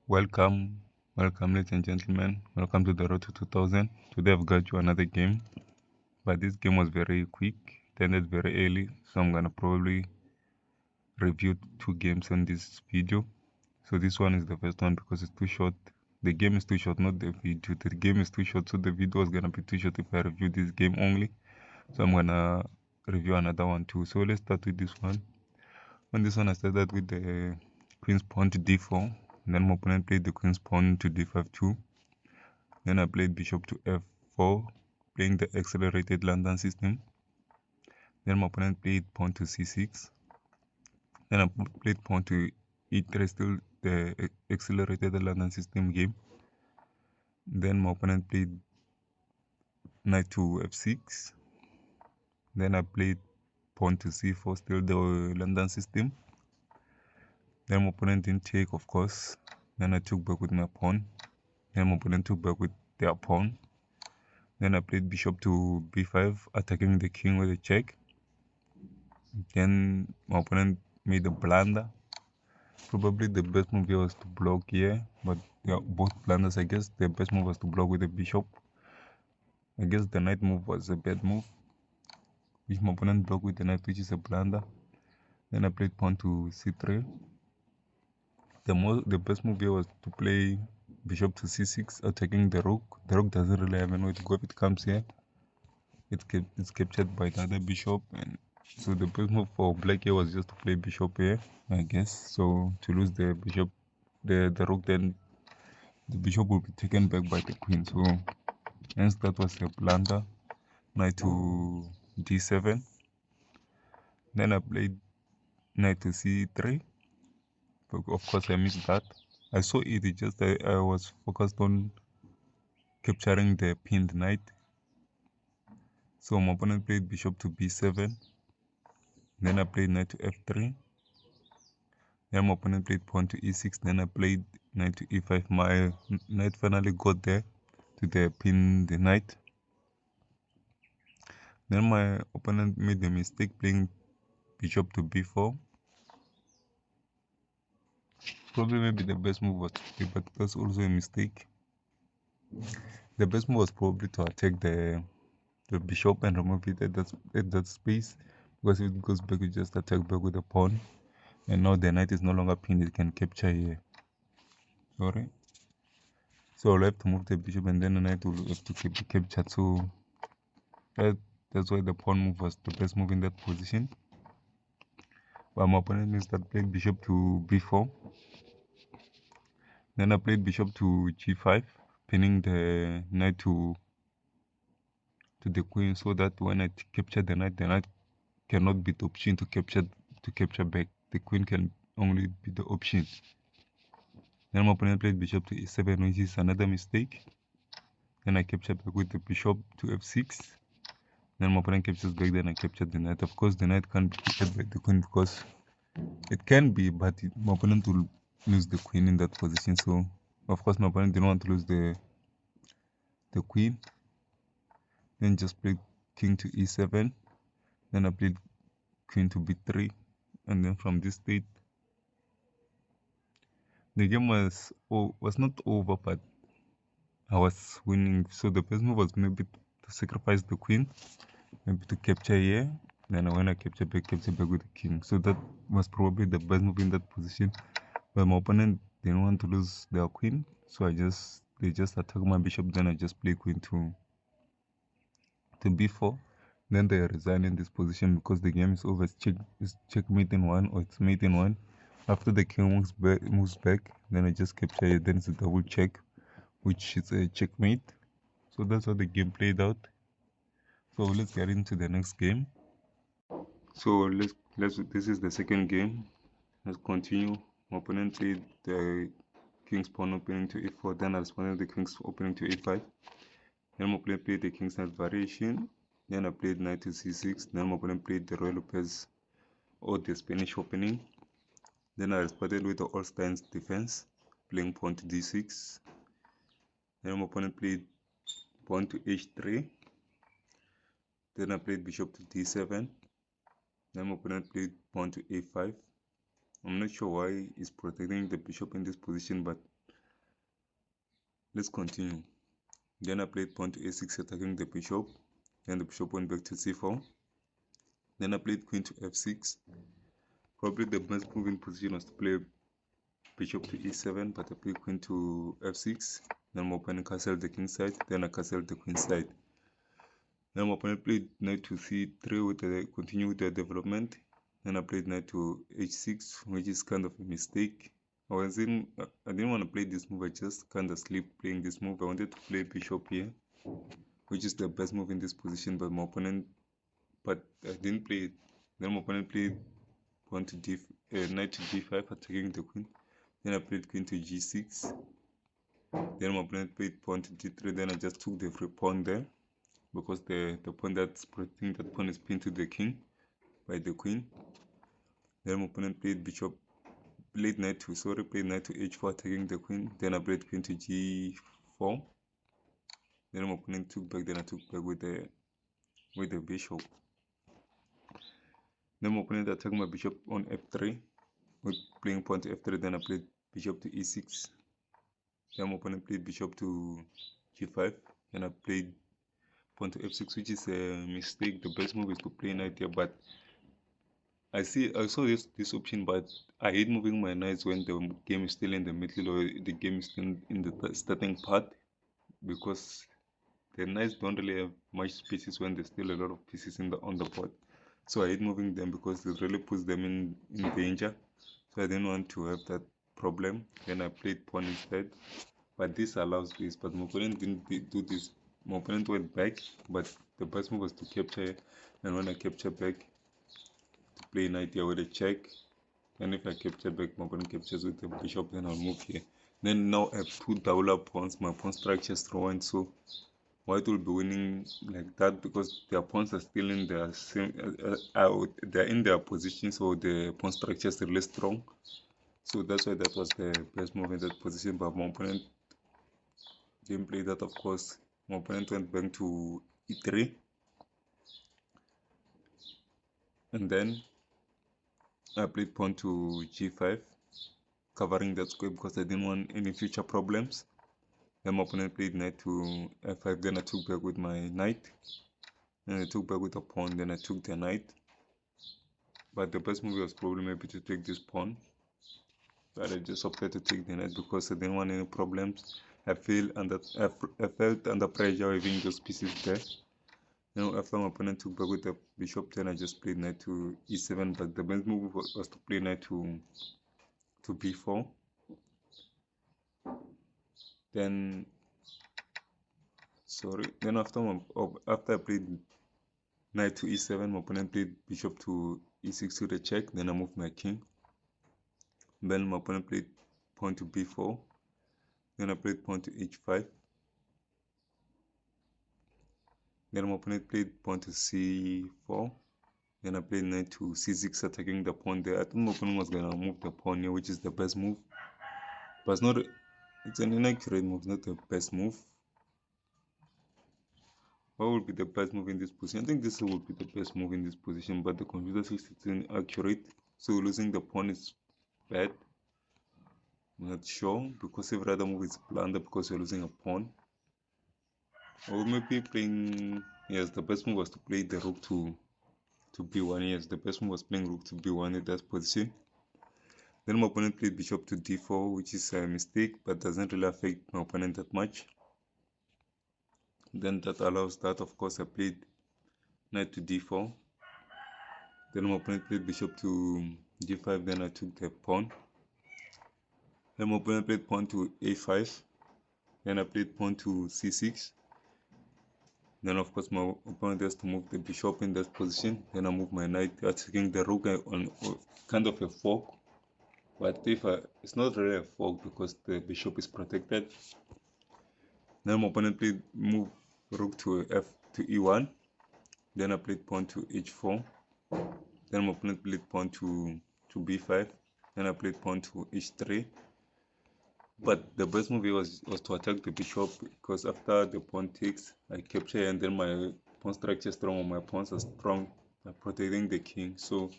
Welcome, welcome, ladies and gentlemen. Welcome to the Road to 2000. Today I've got you another game, but this game was very quick. It ended very early, so I'm gonna probably review two games on this video. So this one is the first one because it's too short. The game is too short, not the video. The game is too short, so the video is gonna be too short if I review this game only. So I'm gonna review another one too. So let's start with this one. On this one, I started with the queen's pawn to d4. And then my opponent played the queen's pawn to d5 too. Then I played bishop to f4, playing the accelerated London system. Then my opponent played pawn to c6. Then I played pawn to e3, still the accelerated London system game. Then my opponent played knight to f6. Then I played pawn to c4, still the London system. Then my opponent didn't take, of course. Then I took back with my pawn. Then my opponent took back with their pawn. Then I played bishop to b5, attacking the king with a check. Then my opponent made a blunder. Probably the best move here was to block here, but yeah, both blunders. I guess the best move was to block with the bishop. I guess the knight move was a bad move, which my opponent blocked with the knight, which is a blunder. Then I played pawn to c3. The best move here was to play bishop to c6, attacking the rook. The rook doesn't really have anywhere to go if it comes here. It's captured by the other bishop, and so the best move for black here was just to play bishop here, I guess. So to lose the bishop, the rook, then the bishop will be taken back by the queen. So hence that was a blunder. Knight to d7. Then I played knight to c3. But of course I missed that. I saw it, it's just I was focused on capturing the pinned knight. So my opponent played bishop to b7. Then I played knight to f3. Then my opponent played pawn to e6. Then I played knight to e5. My knight finally got there to the pin the knight. Then my opponent made the mistake playing bishop to b4. Probably maybe the best move was to play, but that's also a mistake. The best move was probably to attack the bishop and remove it at that space, because if it goes back, you just attack back with the pawn, and now the knight is no longer pinned, it can capture here. Sorry. So I'll have to move the bishop, and then the knight will have to be captured. So that's why the pawn move was the best move in that position. But my opponent means that played bishop to b4. Then I played bishop to g5, pinning the knight to the queen, so that when I capture the knight cannot be the option to capture back. The queen can only be the option. Then my opponent played bishop to e7, which is another mistake. Then I captured back with the bishop to f6. Then my opponent captures back, then I captured the knight. Of course, the knight can't be captured by the queen because it can be, but my opponent will lose the queen in that position. So, of course, my opponent didn't want to lose the queen. Then just played king to e7. Then I played queen to b3. And then from this state, the game was not over, but I was winning. So the best move was maybe to sacrifice the queen, maybe to capture here. Then when I capture back with the king. So that was probably the best move in that position. But my opponent didn't want to lose their queen, so they just attacked my bishop. Then I just play queen to b4. Then they resign in this position because the game is over. It's checkmate in one, or it's mate in one. After the king moves back, then I just capture it. Then it's a double check, which is a checkmate. So that's how the game played out. So let's get into the next game. So this is the second game. Let's continue. My opponent played the king's pawn opening to e4. Then I responded the king's opening to e5. Then my opponent played the king's knight variation. Then I played knight to c6. Then my opponent played the Royal Lopez or the Spanish opening. Then I responded with the All-Stein's defense, playing pawn to d6. Then my opponent played pawn to h3. Then I played bishop to d7. Then my opponent played pawn to a5. I'm not sure why he's protecting the bishop in this position, but Let's continue. Then I played pawn to a6 attacking the bishop. Then the bishop went back to c4. Then I played queen to f6. Probably the best move in position was to play bishop to e7, but I played queen to f6. Then my opponent castled the king side. Then I castled the queen side. Then my opponent played knight to c3 with the continue with the development. Then I played knight to h6, which is kind of a mistake. I didn't want to play this move. I just kind of slipped playing this move. I wanted to play bishop here, which is the best move in this position, but I didn't play it. Then my opponent played knight to d5, attacking the queen. Then I played queen to g6. Then my opponent played pawn to d3. Then I just took the free pawn there, because the pawn that's protecting that pawn is pinned to the king by the queen. Then my opponent played knight to h4, attacking the queen. Then I played queen to g4. Then my opponent took back. Then I took back with the bishop. Then my opponent attacked my bishop on f3 with playing pawn to f3. Then I played bishop to e6. Then my opponent played bishop to g5. Then I played pawn to f6, which is a mistake. The best move is to play knight here, but I saw this option, but I hate moving my knights when the game is still in the middle or the game is still in the starting part, because the knights don't really have much spaces when there's still a lot of pieces on the board. So I hate moving them because it really puts them in danger. So I didn't want to have that problem. Then I played pawn instead, but this allows this. But my opponent didn't do this. My opponent went back, but the best move was to capture, and when I capture back, to play knight here with a check. And if I capture back, my opponent captures with the bishop, then I'll move here. Then now I have two double pawns. My pawn structure is ruined, so white will be winning like that because their pawns are still in their they're in their position, so the pawn structure is really strong. So that's why that was the best move in that position. But my opponent didn't play that, of course. My opponent went back to e3, and then I played pawn to g5, covering that square because I didn't want any future problems. Then my opponent played knight to f5. Then I took back with my knight. Then I took back with a pawn. Then I took the knight. But the best move was probably maybe to take this pawn. But I just opted to take the knight because I didn't want any problems. I felt under pressure having those pieces there. Then after my opponent took back with the bishop, then I just played knight to e7. But the best move was to play knight to b4. Then after I played knight to e7, my opponent played bishop to e6 to the check. Then I moved my king. Then my opponent played pawn to b4. Then I played pawn to h5. Then my opponent played pawn to c4. Then I played knight to c6, attacking the pawn there. I thought my opponent was gonna move the pawn here, which is the best move. But it's an inaccurate move, not the best move. What would be the best move in this position? I think this would be the best move in this position, but the computer says it's inaccurate. So losing the pawn is bad. I'm not sure, because every other move is blunder because you're losing a pawn. Or maybe playing, yes, the best move was to play the rook to b1. Yes, the best move was playing rook to b1 in that position. Then my opponent played bishop to d4, which is a mistake, but doesn't really affect my opponent that much. Then that allows that, of course, I played knight to d4. Then my opponent played bishop to g5, then I took the pawn. Then my opponent played pawn to a5. Then I played pawn to c6. Then of course my opponent has to move the bishop in that position. Then I move my knight, attacking the rook on kind of a fork. But it's not really a fork because the bishop is protected. Then my opponent played move rook to e1. Then I played pawn to h4. Then my opponent played pawn to b5. Then I played pawn to h3. But the best move was to attack the bishop, because after the pawn takes, I capture, and then my pawn structure is strong, or my pawns are strong, protecting the king. So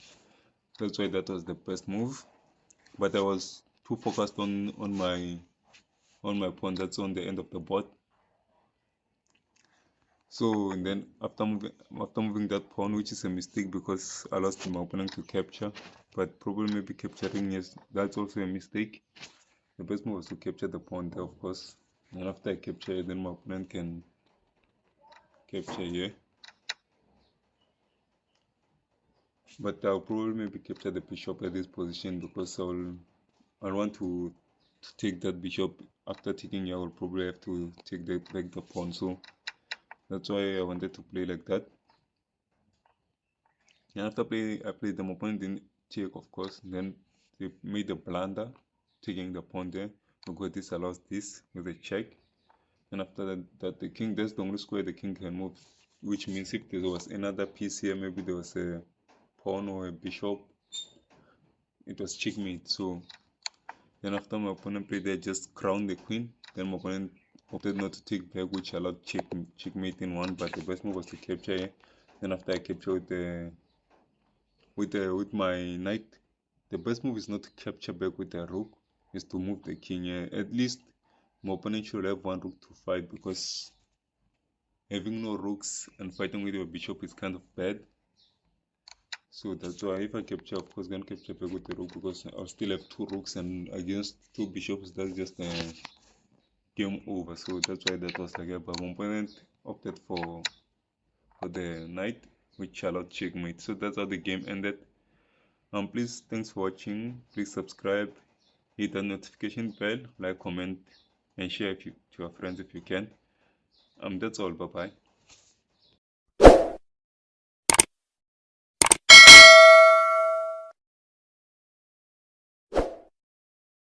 that's why that was the best move. But I was too focused on my on my pawn that's on the end of the board. So and then after moving that pawn, which is a mistake because I lost my opponent to capture, but probably maybe capturing, yes, that's also a mistake. The best move was to capture the pawn there, of course. And after I capture it, then my opponent can capture here. But I'll probably maybe capture the bishop at this position because I'll want to take that bishop. After taking here, I will probably have to take back the pawn. So that's why I wanted to play like that. And after I played them, opponent didn't take, of course. Then they made a blunder, taking the pawn there because this allows this with a check. And after that the king, that's the only square the king can move, which means if there was another piece here, maybe there was a pawn or a bishop, it was checkmate. So then after my opponent played there, just crown the queen. Then my opponent opted not to take back, which allowed checkmate in one, but the best move was to capture here. Then after I capture with my knight, the best move is not to capture back with the rook, is to move the king here. At least my opponent should have one rook to fight, because having no rooks and fighting with your bishop is kind of bad. So that's why if I capture, of course, gonna capture back with the rook, because I'll still have two rooks, and against two bishops, that's just a game over. So that's why that was like that. But my opponent opted for the knight, which allowed checkmate. So that's how the game ended. Please, thanks for watching. Please subscribe, hit the notification bell, like, comment, and share to your friends if you can. That's all. Bye bye.